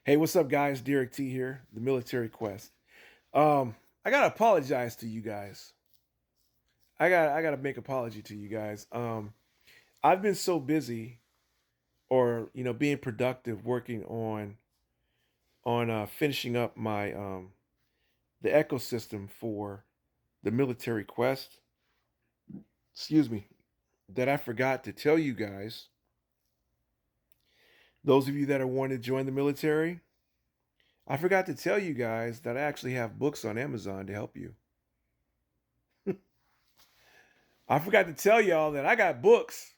Hey, what's up, guys? Derek T here, the Military Quest. I gotta apologize to you guys. I gotta make apology to you guys. I've been so busy, or being productive, working on finishing up my the ecosystem for the Military Quest. Excuse me, that I forgot to tell you guys. Those of you that are wanting to join the military, I forgot to tell you guys that I actually have books on Amazon to help you. I forgot to tell y'all that I got books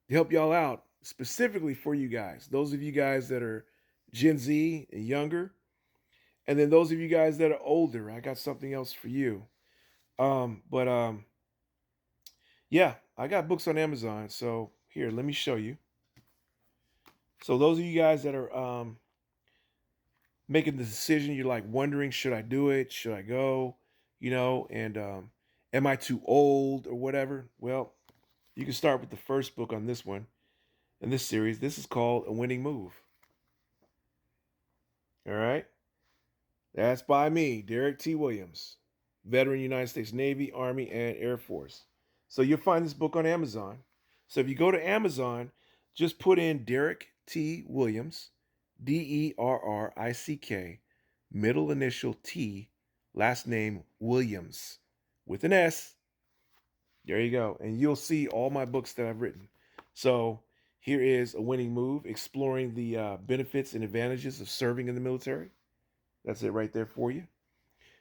to help y'all out specifically for you guys. Those of you guys that are Gen Z and younger, and then those of you guys that are older, I got something else for you. But yeah, I got books on Amazon. So here, let me show you. So those of you guys that are making the decision, you're like wondering, should I do it? Should I go? And am I too old or whatever? Well, you can start with the first book on this one in this series. This is called A Winning Move. All right. That's by me, Derek T. Williams, veteran United States Navy, Army, and Air Force. So you'll find this book on Amazon. So if you go to Amazon, just put in Derek T. Williams, Derrick, middle initial T, last name Williams, with an S. There you go. And you'll see all my books that I've written. So here is A Winning Move, exploring the benefits and advantages of serving in the military. That's it right there for you.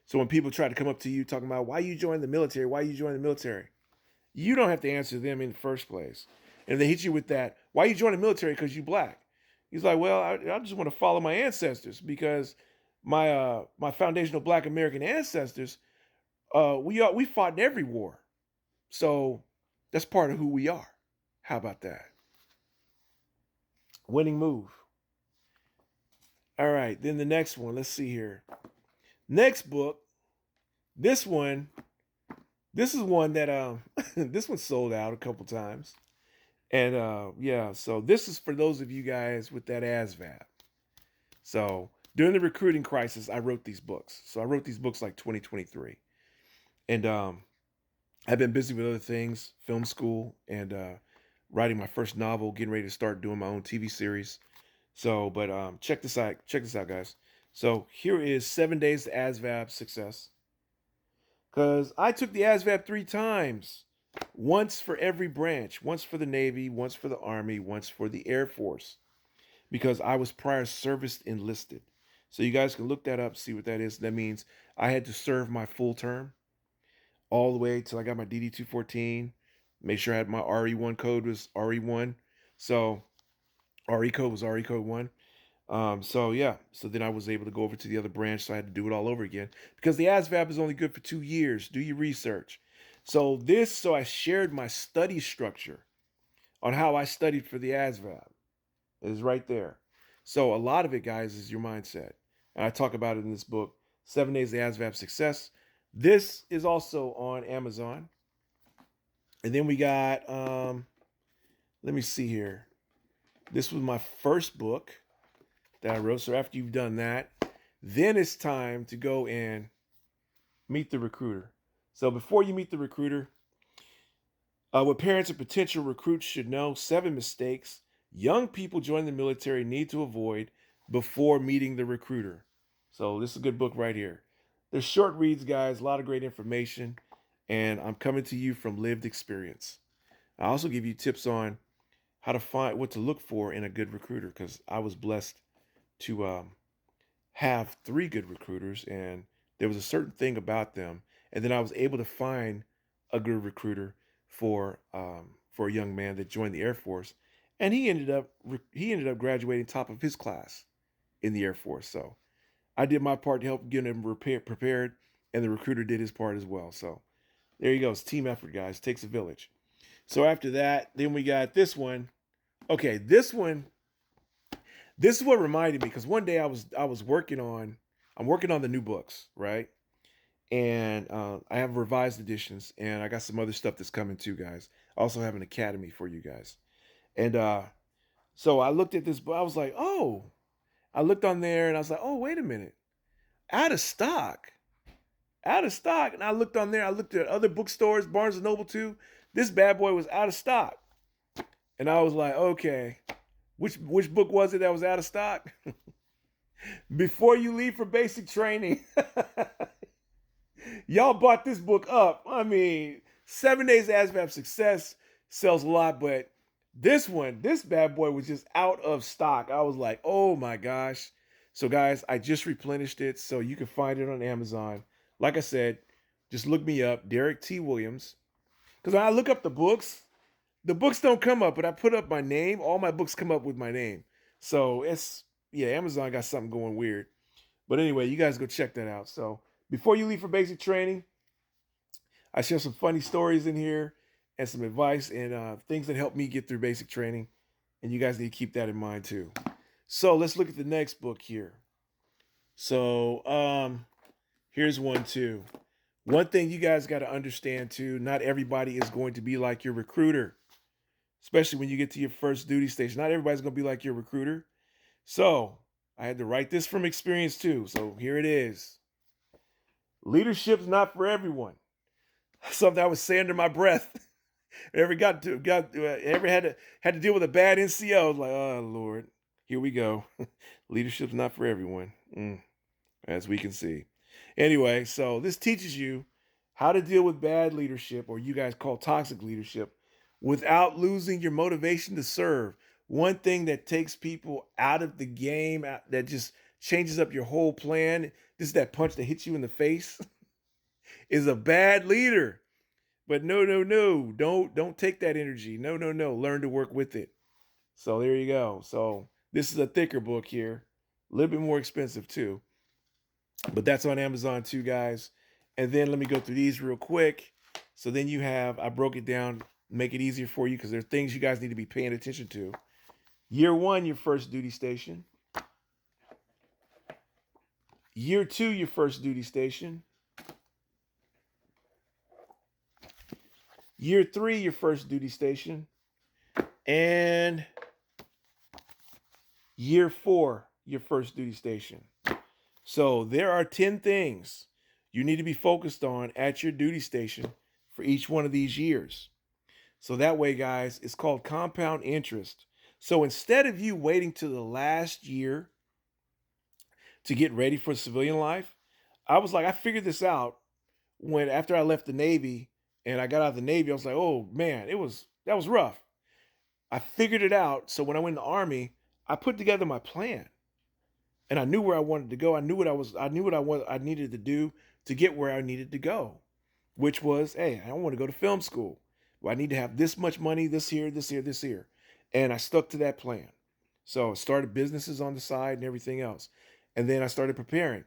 So when people try to come up to you talking about why you joined the military, why you joined the military, you don't have to answer them in the first place. And if they hit you with that, why you joined the military? Because you black. He's like, well, I just want to follow my ancestors because my foundational Black American ancestors, we fought in every war, so that's part of who we are. How about that? Winning move. All right, then the next one. Let's see here. Next book. This one This is one that this one sold out a couple times. And yeah, so this is for those of you guys with that ASVAB. So during the recruiting crisis, I wrote these books. So I wrote these books like 2023. And I've been busy with other things, film school and writing my first novel, getting ready to start doing my own TV series. So, but check this out, guys. So here is 7 days to ASVAB success. Because I took the ASVAB 3 times. Once for every branch. Once for the Navy, once for the Army, once for the Air Force. Because I was prior service enlisted. So you guys can look that up, see what that is. That means I had to serve my full term all the way till I got my DD 214. Make sure I had my RE1 code was RE1. So RE code was RE code 1. So yeah, so then I was able to go over to the other branch, so I had to do it all over again because the ASVAB is only good for 2 years. Do your research. So I shared my study structure on how I studied for the ASVAB. It is right there. So a lot of it, guys, is your mindset, and I talk about it in this book, 7 Days to ASVAB Success. This is also on Amazon, and then we got let me see here. This was my first book that I wrote. So after you've done that, then it's time to go and meet the recruiter. So before you meet the recruiter, what parents and potential recruits should know: 7 mistakes young people joining the military need to avoid before meeting the recruiter. So this is a good book right here. They're short reads, guys, a lot of great information, and I'm coming to you from lived experience. I also give you tips on how to find what to look for in a good recruiter because I was blessed to have 3 good recruiters, and there was a certain thing about them, and then I was able to find a good recruiter for a young man that joined the Air Force, and he ended up graduating top of his class in the Air Force. So I did my part to help get him prepared, and the recruiter did his part as well. So there you go. It's team effort, guys. It takes a village. So after that, then we got this one. Okay, this is what reminded me because one day I was I'm working on the new books, right? And I have revised editions, and I got some other stuff that's coming too, guys. I also have an academy for you guys, and so I looked at this book. I was like, oh, I looked on there and I was like, oh, wait a minute. Out of stock. Out of stock. And I looked on there. I looked at other bookstores, Barnes and Noble too. This bad boy was out of stock. And I was like, okay, which book was it that was out of stock? Before You Leave for Basic Training. Y'all bought this book up. I mean, 7 Days ASVAB Success sells a lot, but this bad boy was just out of stock. I was like, oh my gosh. So guys, I just replenished it so you can find it on Amazon. Like I said, just look me up, Derek T. Williams. Because when I look up the books don't come up, but I put up my name. All my books come up with my name. So yeah, Amazon got something going weird. But anyway, you guys go check that out. So before you leave for basic training, I share some funny stories in here and some advice and things that help me get through basic training. And you guys need to keep that in mind too. So let's look at the next book here. So here's one too. One thing you guys got to understand too, not everybody is going to be like your recruiter, especially when you get to your first duty station. Not everybody's going to be like your recruiter. So I had to write this from experience too. So here it is. Leadership's not for everyone. Something I would say under my breath. Ever had to deal with a bad NCO? I was like, oh Lord, here we go. Leadership's not for everyone, as we can see. Anyway, so this teaches you how to deal with bad leadership, or you guys call toxic leadership, without losing your motivation to serve. One thing that takes people out of the game, that just changes up your whole plan, this is that punch that hits you in the face, is a bad leader. But no, don't take that energy. No, learn to work with it. So there you go. So this is a thicker book here, a little bit more expensive too, but that's on Amazon too, guys. And then let me go through these real quick. So then I broke it down, make it easier for you because there are things you guys need to be paying attention to. Year 1, your first duty station. Year 2, your first duty station. Year 3, your first duty station. And year 4, your first duty station. So there are 10 things you need to be focused on at your duty station for each one of these years. So that way, guys, it's called compound interest. So instead of you waiting to the last year to get ready for civilian life, I figured this out after I left the Navy and I got out of the Navy. I was like, oh man, that was rough. I figured it out. So when I went in the Army, I put together my plan. And I knew where I wanted to go. I knew what I needed to do to get where I needed to go, which was, hey, I don't want to go to film school. Well, I need to have this much money, this here, this here, this here. And I stuck to that plan. So I started businesses on the side and everything else. And then I started preparing.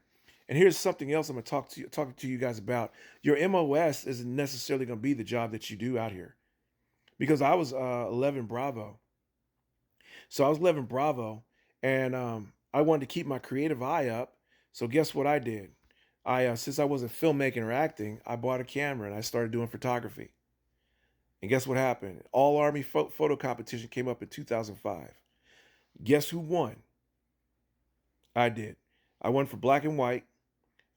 And here's something else I'm going to talk to you guys about. Your MOS isn't necessarily going to be the job that you do out here. Because I was 11 Bravo. So I was 11 Bravo, and I wanted to keep my creative eye up. So guess what I did? Since I wasn't filmmaking or acting, I bought a camera and I started doing photography. And guess what happened? All Army photo competition came up in 2005. Guess who won? I did. I won for black and white.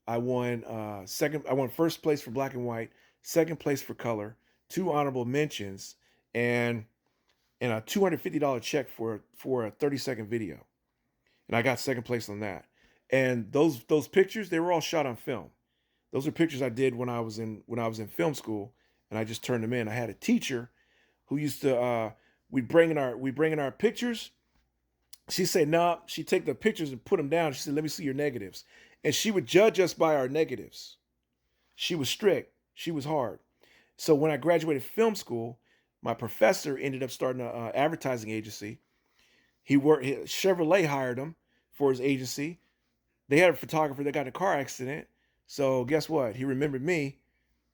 I won I won first place for black and white, second place for color, 2 honorable mentions, and a $250 check for a 30-second video. And I got second place on that. And those pictures, they were all shot on film. Those are pictures I did when I was in film school, and I just turned them in. I had a teacher who used to we bring in our pictures. She said, "Nah," she'd take the pictures and put them down. She said, "Let me see your negatives." And she would judge us by our negatives. She was strict. She was hard. So when I graduated film school, my professor ended up starting an advertising agency. Chevrolet hired him for his agency. They had a photographer that got in a car accident. So guess what? He remembered me,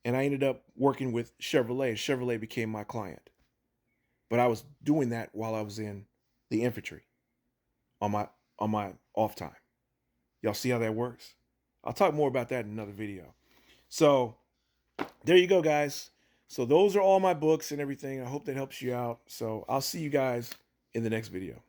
and I ended up working with Chevrolet. Chevrolet became my client. But I was doing that while I was in the infantry on my off time. Y'all see how that works? I'll talk more about that in another video. So there you go, guys. So those are all my books and everything. I hope that helps you out. So I'll see you guys in the next video.